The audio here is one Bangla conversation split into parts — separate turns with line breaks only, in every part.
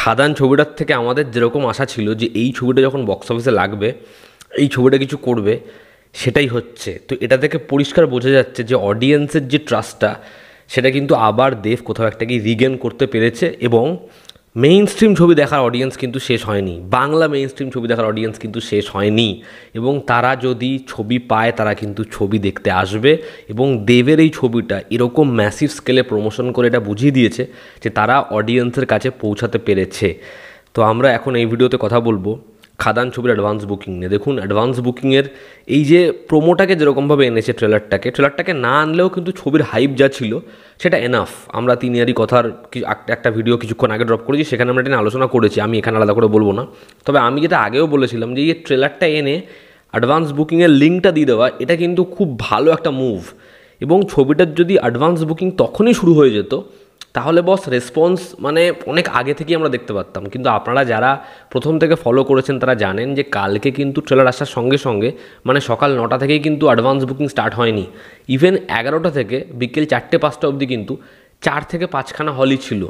খাদান ছবিটার থেকে আমাদের যেরকম আশা ছিল যে এই ছবিটা যখন বক্স অফিসে লাগবে, এই ছবিটা কিছু করবে, সেটাই হচ্ছে। তো এটা থেকে পরিষ্কার বোঝা যাচ্ছে যে অডিয়েন্সের যে ট্রাস্টটা, সেটা কিন্তু আবার দেব কোথাও একটা কি রিগেন করতে পেরেছে। এবং মেইন স্ট্রিম ছবি দেখার অডিয়েন্স কিন্তু শেষ হয়নি, বাংলা মেইন স্ট্রিম ছবি দেখার অডিয়েন্স কিন্তু শেষ হয়নি। এবং তারা যদি ছবি পায় তারা কিন্তু ছবি দেখতে আসবে। এবং দেবের এই ছবিটা এরকম ম্যাসিভ স্কেলে প্রমোশন করে এটা বুঝিয়ে দিয়েছে যে তারা অডিয়েন্সের কাছে পৌঁছাতে পেরেছে। তো আমরা এখন এই ভিডিওতে কথা বলবো খাদান ছবির অ্যাডভান্স বুকিং নিয়ে। দেখুন, অ্যাডভান্স বুকিংয়ের এই যে প্রোমোটাকে যেরকমভাবে এনেছে, ট্রেলারটাকে না আনলেও কিন্তু ছবির হাইপ যা ছিল সেটা এনাফ। আমরা তিনিয়ারি কথার একটা ভিডিও কিছুক্ষণ আগে ড্রপ করেছি, সেখানে আমরা এটা নিয়ে আলোচনা করেছি, আমি এখানে আলাদা করে বলবো না। তবে আমি যেটা আগেও বলেছিলাম যে এই ট্রেলারটা এনে অ্যাডভান্স বুকিংয়ের লিঙ্কটা দিয়ে দেওয়া, এটা কিন্তু খুব ভালো একটা মুভ। এবং ছবিটার যদি অ্যাডভান্স বুকিং তখনই শুরু হয়ে যেত তাহলে বস রেসপন্স মানে অনেক আগে থেকেই আমরা দেখতে পারতাম। কিন্তু আপনারা যারা প্রথম থেকে ফলো করেছেন তারা জানেন যে কালকে কিন্তু ট্রেলার আসার সঙ্গে সঙ্গে মানে সকাল 9টা থেকেই কিন্তু অ্যাডভান্স বুকিং স্টার্ট হয়নি। ইভেন 11টা থেকে বিকেল 4টে-5টা অবধি কিন্তু 4 থেকে 5খানা হলই ছিল।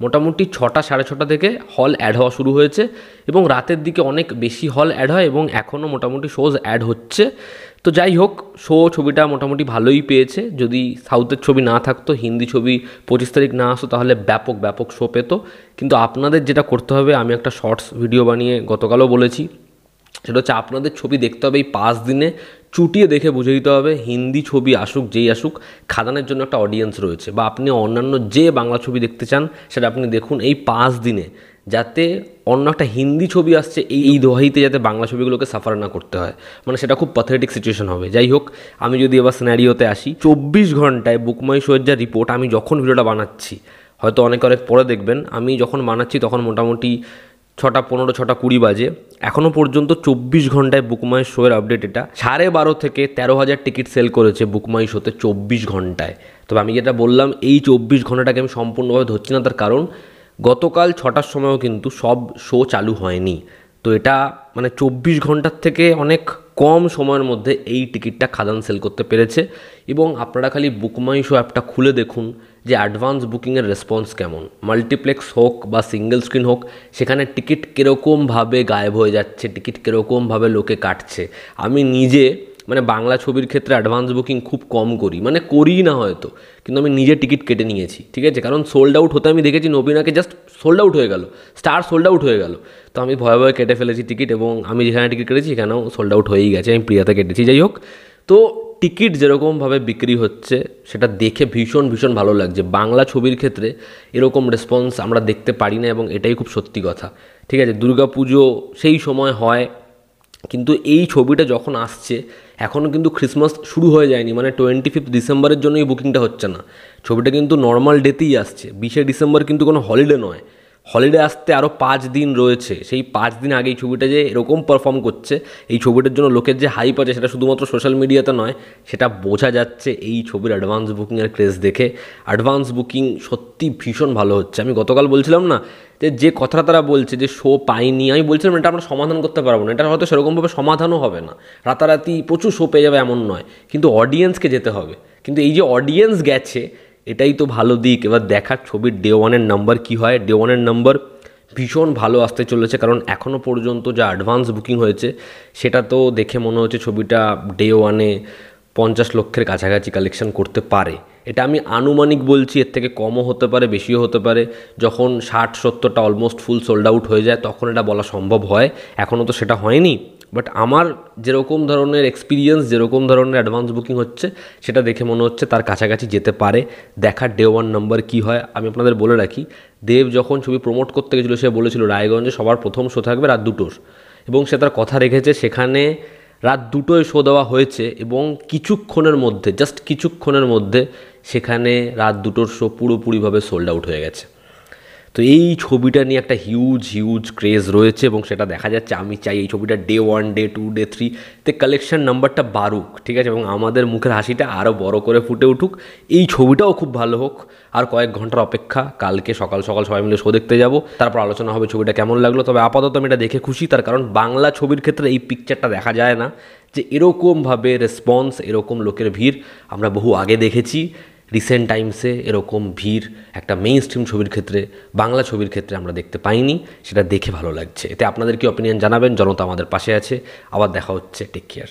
মোটামুটি 6টা সাড়ে 6টা থেকে হল অ্যাড হওয়া শুরু হয়েছে এবং রাতের দিকে অনেক বেশি হল অ্যাড হয় এবং এখনও মোটামুটি শোজ অ্যাড হচ্ছে। তো যাই হোক, ছবিটা মোটামুটি ভালোই পেয়েছে। যদি সাউথের ছবি না থাকতো, হিন্দি ছবি 25 তারিখ না আসতো, তাহলে ব্যাপক শো পেতো। কিন্তু আপনাদের যেটা করতে হবে, আমি একটা শর্টস ভিডিও বানিয়ে গতকালও বলেছি, সেটা হচ্ছে আপনাদের ছবি দেখতে হবে এই 5 দিনে, চুটিয়ে দেখে বুঝে দিতে হবে হিন্দি ছবি আসুক যেই আসুক, খাদানের জন্য একটা অডিয়েন্স রয়েছে। বা আপনি অন্যান্য যে বাংলা ছবি দেখতে চান সেটা আপনি দেখুন এই 5 দিনে, যাতে অন্য একটা হিন্দি ছবি আসছে এই দোহাইতে যাতে বাংলা ছবিগুলোকে সাফার না করতে হয়। মানে সেটা খুব প্যাথেটিক সিচুয়েশন হবে। যাই হোক, আমি যদি এবার সিনারিওতে আসি, 24 ঘন্টায় বুকমাই শোয়ের যা রিপোর্ট, আমি যখন ভিডিওটা বানাচ্ছি, হয়তো অনেক পরে দেখবেন, আমি যখন বানাচ্ছি তখন মোটামুটি 6:15 6:20 বাজে, এখনও পর্যন্ত 24 ঘন্টায় বুকমাই শোয়ের আপডেট এটা 12.5 থেকে 13,000 টিকিট সেল করেছে বুকমাই শোতে 24 ঘন্টায়। তবে আমি যেটা বললাম, এই 24 ঘন্টাটাকে আমি সম্পূর্ণভাবে ধরছি না, তার কারণ গতকাল 6টার সময়ও কিন্তু সব শো চালু হয়নি। তো এটা মানে 24 ঘন্টার থেকে অনেক কম সময়ের মধ্যে এই টিকিটটা খাদান সেল করতে পেরেছে। এবং আপনারা খালি বুকমাই শো অ্যাপটা খুলে দেখুন যে অ্যাডভান্স বুকিংয়ের রেসপন্স কেমন। মাল্টিপ্লেক্স হোক বা সিঙ্গেল স্ক্রিন হোক, সেখানে টিকিট কীরকমভাবে গায়েব হয়ে যাচ্ছে, টিকিট কীরকমভাবে লোকে কাটছে। আমি নিজে মানে বাংলা ছবির ক্ষেত্রে অ্যাডভান্স বুকিং খুব কম করি, মানে করি না হয়তো, কিন্তু আমি নিজে টিকিট কেটে নিয়েছি, ঠিক আছে? কারণ সোল্ড আউট হতে আমি দেখেছি, নবীনাকে জাস্ট সোল্ড আউট হয়ে গেল, স্টার সোল্ড আউট হয়ে গেল। তো আমি ভয়ে কেটে ফেলেছি টিকিট, এবং আমি যেখানে টিকিট কেটেছি সেখানেও সোল্ড আউট হয়েই গেছে। আমি প্রিয়াতে কেটেছি। যাই হোক, তো টিকিট যেরকমভাবে বিক্রি হচ্ছে সেটা দেখে ভীষণ ভালো লাগছে। বাংলা ছবির ক্ষেত্রে এরকম রেসপন্স আমরা দেখতে পারি না, এবং এটাই খুব সত্যি কথা, ঠিক আছে? দুর্গাপুজো সেই সময় হয়, কিন্তু এই ছবিটা যখন আসছে এখনও কিন্তু ক্রিসমাস শুরু হয়ে যায়নি, মানে 25 ডিসেম্বরের জন্য এই বুকিংটা হচ্ছে না। ছবিটা কিন্তু নর্মাল ডেতেই আসছে। 20 ডিসেম্বর কিন্তু কোনো হলিডে নয়, হলিডে আসতে আরও 5 দিন রয়েছে। সেই 5 দিন আগে এই ছবিটা যে এরকম পারফর্ম করছে, এই ছবিটার জন্য লোকের যে হাইপ আছে, সেটা শুধুমাত্র সোশ্যাল মিডিয়াতে নয়, সেটা বোঝা যাচ্ছে এই ছবির অ্যাডভান্স বুকিংয়ের ক্রেজ দেখে। অ্যাডভান্স বুকিং সত্যি ভীষণ ভালো হচ্ছে। আমি গতকাল বলছিলাম না যে কথাটা তারা বলছে যে শো পাইনি, আমি বলছিলাম এটা আমরা সমাধান করতে পারবো না, এটা হয়তো সেরকমভাবে সমাধানও হবে না, রাতারাতি প্রচুর শো পেয়ে যাবে এমন নয়, কিন্তু অডিয়েন্সকে যেতে হবে। কিন্তু এই যে অডিয়েন্স গেছে, এটাই তো ভালো দিক। এবার দেখার ছবির ডে ওয়ানের নাম্বার কী হয়। ডে ওয়ানের নাম্বার ভীষণ ভালো আসতে চলেছে, কারণ এখনও পর্যন্ত যা অ্যাডভান্স বুকিং হয়েছে সেটা তো দেখে মনে হচ্ছে ছবিটা ডে ওয়ানে 50 লক্ষের কাছাকাছি কালেকশন করতে পারে। এটা আমি আনুমানিক বলছি, এর থেকে কমও হতে পারে, বেশিও হতে পারে। যখন 60-70টা অলমোস্ট ফুল সোল্ড আউট হয়ে যায় তখন এটা বলা সম্ভব হয়, এখনও তো সেটা হয়নি। বাট আমার যেরকম ধরনের এক্সপিরিয়েন্স, যেরকম ধরনের অ্যাডভান্স বুকিং হচ্ছে, সেটা দেখে মনে হচ্ছে তার কাছাকাছি যেতে পারে। দেখার ডে ওয়ান নাম্বার কী হয়। আমি আপনাদের বলে রাখি, দেব যখন ছবি প্রমোট করতে গেছিলো সে বলেছিল রায়গঞ্জে সবার প্রথম শো থাকবে রাত 2টোর, এবং সে তার কথা রেখেছে। সেখানে রাত 2টোয় শো দেওয়া হয়েছে, এবং কিছুক্ষণের মধ্যে, জাস্ট কিছুক্ষণের মধ্যে সেখানে রাত 2টোর শো পুরোপুরিভাবে সোল্ড আউট হয়ে গেছে। তো এই ছবিটা নিয়ে একটা হিউজ ক্রেজ রয়েছে, এবং সেটা দেখা যাচ্ছে। আমি চাই এই ছবিটা ডে 1, ডে 2, ডে 3তে কালেকশন নাম্বারটা বাড়ুক, ঠিক আছে? এবং আমাদের মুখের হাসিটা আরও বড় করে ফুটে উঠুক। এই ছবিটাও খুব ভালো হোক। আর কয়েক ঘন্টার অপেক্ষা, কালকে সকাল সবাই মিলে শো দেখতে যাব, তারপর আলোচনা হবে ছবিটা কেমন লাগলো। তবে আপাতত আমি এটা দেখে খুশি, তার কারণ বাংলা ছবির ক্ষেত্রে এই পিকচারটা দেখা যায় না, যে এরকমভাবে রেসপন্স, এরকম লোকের ভিড় আমরা বহু আগে দেখেছি। রিসেন্ট টাইমসে এরকম ভিড় একটা মেইন স্ট্রিম ছবির ক্ষেত্রে, বাংলা ছবির ক্ষেত্রে আমরা দেখতে পাইনি। সেটা দেখে ভালো লাগছে। এতে আপনাদের কি অপিনিয়ন জানাবেন। জনতা আমাদের পাশে আছে। আবার দেখা হচ্ছে। Take care.